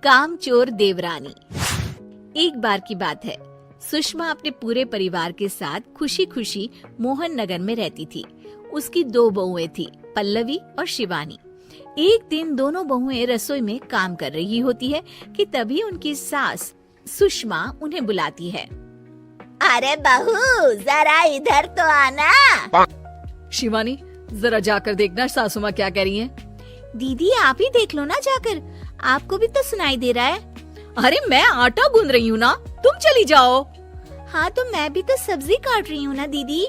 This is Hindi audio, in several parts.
कामचोर देवरानी। एक बार की बात है, सुषमा अपने पूरे परिवार के साथ खुशी खुशी मोहन नगर में रहती थी। उसकी 2 बहुएं थी, पल्लवी और शिवानी। एक दिन दोनों बहुएं रसोई में काम कर रही होती है कि तभी उनकी सास सुषमा उन्हें बुलाती है। अरे बहू, जरा इधर तो आना। शिवानी, जरा जाकर देखना सासू माँ क्या कह रही हैं। दीदी आप ही देख लो ना जाकर, आपको भी तो सुनाई दे रहा है। अरे मैं आटा गूंद रही हूँ ना, तुम चली जाओ। हाँ तो मैं भी तो सब्जी काट रही हूँ ना दीदी।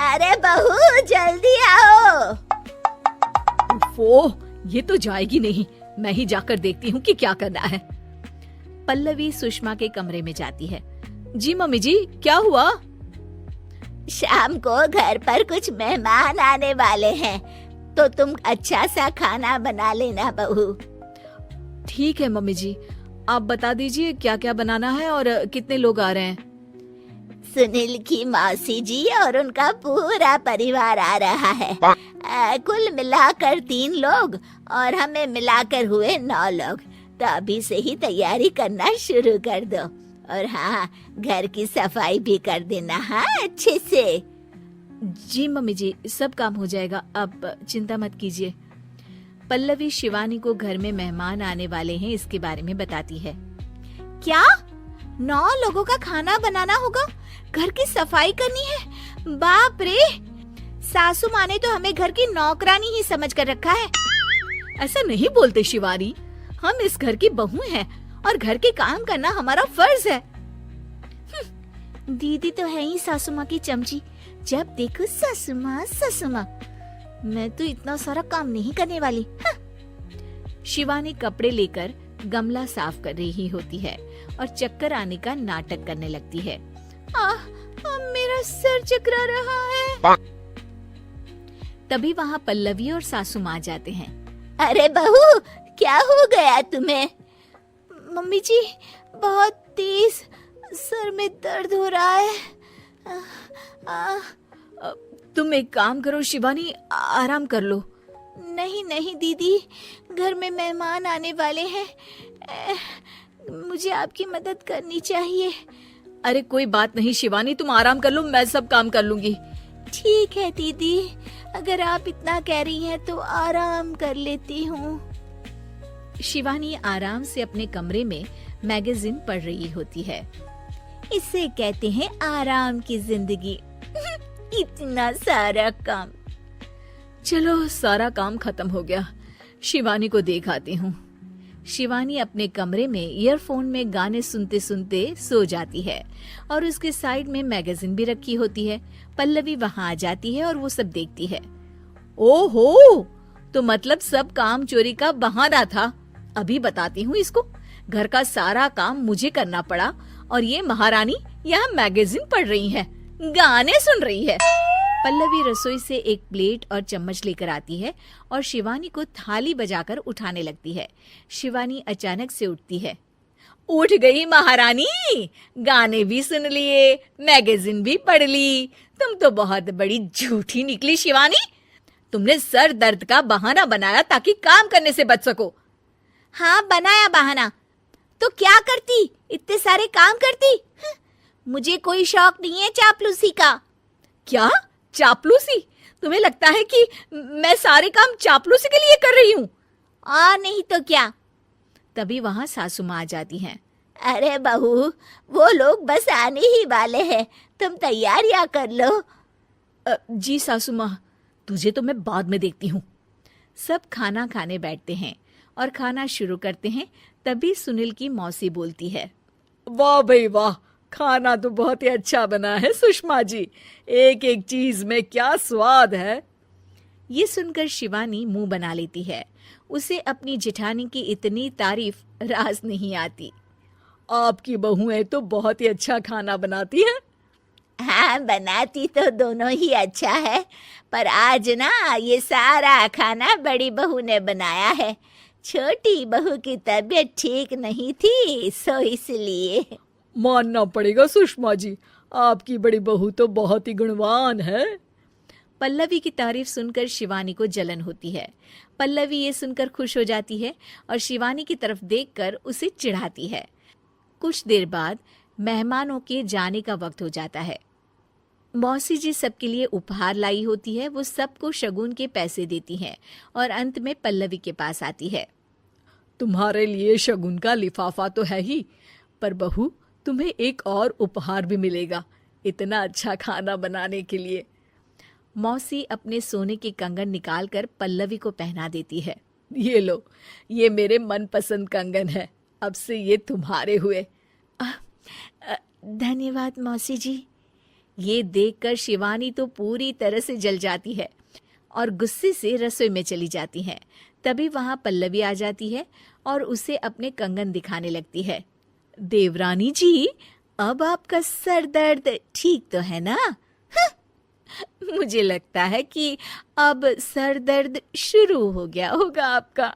अरे बहू जल्दी आओ। वो ये तो जाएगी नहीं, मैं ही जाकर देखती हूँ कि क्या करना है। पल्लवी सुषमा के कमरे में जाती है। जी मम्मी जी, क्या हुआ? शाम को घर पर कुछ मेहमान आने वाले हैं, तो तुम अच्छा सा खाना बना लेना बहू। ठीक है मम्मी जी, आप बता दीजिए क्या क्या बनाना है और कितने लोग आ रहे हैं। सुनील की मौसी जी और उनका पूरा परिवार आ रहा है। कुल मिलाकर 3 लोग और हमें मिलाकर हुए 9 लोग। तो अभी से ही तैयारी करना शुरू कर दो। और हाँ, घर की सफाई भी कर देना, हाँ अच्छे से। जी मम्मी जी, सब काम हो जाएगा, आप चिंता मत कीजिए। पल्लवी शिवानी को घर में मेहमान आने वाले हैं इसके बारे में बताती है। क्या 9 लोगों का खाना बनाना होगा, घर की सफाई करनी है? बाप रे, सासू माँ ने तो हमें घर की नौकरानी ही समझ कर रखा है। ऐसा नहीं बोलते शिवानी, हम इस घर की बहू हैं और घर के काम करना हमारा फर्ज है। दीदी तो है ही सासू माँ की चमची, जब देखो सासू माँ सासू माँ। मैं तो इतना सारा काम नहीं करने वाली। शिवानी कपड़े लेकर गमला साफ कर रही होती है और चक्कर आने का नाटक करने लगती है। मेरा सर चकरा रहा है। तभी वहाँ पल्लवी और सासू माँ जाते हैं। अरे बहू, क्या हो गया तुम्हें? मम्मी जी, बहुत तेज सर में दर्द हो रहा है। तुम एक काम करो शिवानी, आराम कर लो। नहीं नहीं दीदी, घर में मेहमान आने वाले हैं, मुझे आपकी मदद करनी चाहिए। अरे कोई बात नहीं शिवानी, तुम आराम कर लो, मैं सब काम कर लूंगी। ठीक है दीदी, अगर आप इतना कह रही हैं तो आराम कर लेती हूँ। शिवानी आराम से अपने कमरे में मैगजीन पढ़ रही होती है। इसे कहते हैं आराम की जिंदगी। इतना सारा काम। चलो सारा काम खत्म हो गया, शिवानी को देख आती हूँ। शिवानी अपने कमरे में ईयरफोन में गाने सुनते सुनते सो जाती है और उसके साइड में मैगजीन भी रखी होती है। पल्लवी वहाँ आ जाती है और वो सब देखती है। ओहो, तो मतलब सब काम चोरी का बहाना था। अभी बताती हूँ इसको। घर का सारा काम मुझे करना पड़ा और ये महारानी यहाँ मैगजीन पढ़ रही है, गाने सुन रही है। पल्लवी रसोई से एक प्लेट और चम्मच लेकर आती है और शिवानी को थाली बजाकर उठाने लगती है। शिवानी अचानक से उठती है। उठ गई महारानी, गाने भी सुन लिए, मैगजीन भी पढ़ ली। तुम तो बहुत बड़ी झूठी निकली शिवानी। तुमने सर दर्द का बहाना बनाया ताकि काम करने से बच सको। हाँ बनाया बहाना, तो क्या करती, इतने सारे काम करती। मुझे कोई शौक नहीं है चापलूसी का। क्या चापलूसी? तुम्हें लगता है कि मैं सारे काम चापलूसी के लिए कर रही हूँ? नहीं तो क्या। तभी वहाँ सासू माँ आ जाती हैं। अरे बहू, वो लोग बस आने ही वाले हैं, तुम तैयारियां कर लो। जी सासू माँ, तुझे तो मैं बाद में देखती हूँ। सब खाना खाने बैठते हैं और खाना शुरू करते हैं। तभी सुनील की मौसी बोलती है। वाह भाई वाह, खाना तो बहुत ही अच्छा बना है सुषमा जी, एक एक चीज में क्या स्वाद है। ये सुनकर शिवानी मुंह बना लेती है। उसे अपनी जेठानी की इतनी तारीफ रास नहीं आती। आपकी बहुएं तो बहुत ही अच्छा खाना बनाती हैं। हाँ बनाती तो दोनों ही अच्छा है, पर आज ना ये सारा खाना बड़ी बहू ने बनाया है। छोटी बहू की तबीयत ठीक नहीं थी, सो इसलिए। मानना पड़ेगा सुषमा जी, आपकी बड़ी बहू तो बहुत ही गुणवान है। पल्लवी की तारीफ सुनकर शिवानी को जलन होती है। पल्लवी ये सुनकर खुश हो जाती है और शिवानी की तरफ देखकर उसे चिढ़ाती है। कुछ देर बाद मेहमानों के जाने का वक्त हो जाता है। मौसी जी सबके लिए उपहार लाई होती है। वो सबको शगुन के पैसे देती हैं और अंत में पल्लवी के पास आती है। तुम्हारे लिए शगुन का लिफाफा तो है ही, पर बहू तुम्हें एक और उपहार भी मिलेगा इतना अच्छा खाना बनाने के लिए। मौसी अपने सोने के कंगन निकालकर पल्लवी को पहना देती है। ये लो, ये मेरे मनपसंद कंगन है, अब से ये तुम्हारे हुए। धन्यवाद मौसी जी। ये देखकर शिवानी तो पूरी तरह से जल जाती है और गुस्से से रसोई में चली जाती है। तभी वहां पल्लवी आ जाती है और उसे अपने कंगन दिखाने लगती है। देवरानी जी, अब आपका सर दर्द ठीक तो है ना? मुझे लगता है कि अब सर दर्द शुरू हो गया होगा आपका।